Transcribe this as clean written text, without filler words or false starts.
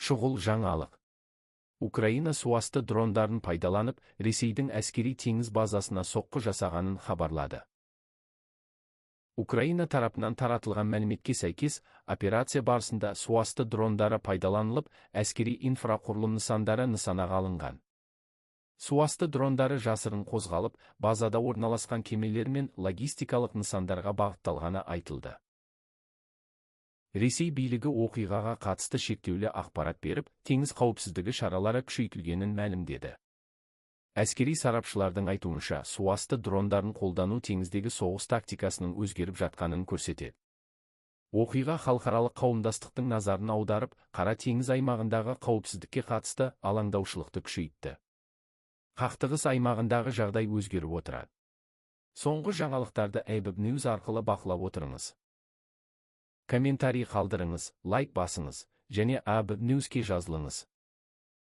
Шұғыл жаңалық. Украина суасты дрондарын пайдаланып, Ресейдің әскери теңіз базасына соққы жасағанын хабарлады. Украина тарапынан таратылған мәліметке сәйкес, операция барысында суасты дрондары пайдаланылып, әскери инфрақұрылым нысандары нысанаға алынған. Суасты дрондары жасырын қозғалып, базада орналасқан кемелер мен логистикалық нысандарға бағытталғаны айтылды. Ресей билігі оқиғаға қатысты шектеулі ақпарат беріп, теңіз қауіпсіздігі шаралары күшейтілгенін мәлімдеді. Әскери сарапшылардың айтуынша, суасты дрондарын қолдану теңіздегі соғыс тактикасының өзгеріп жатқанын көрсетеді. Оқиға халықаралық қауымдастықтың назарын аударып, Қара теңіз аймағындағы қауіпсіздікке қатысты алаңдаушылықты күшейтті. Қақтығыс аймағындағы жағдай өзгеріп отырады. Соңғы жаңалықтарды ABB News арқылы бақылап отырыңыз. Комментарий қалдырыңыз, лайк басыңыз, және ABB News'ке жазылыңыз.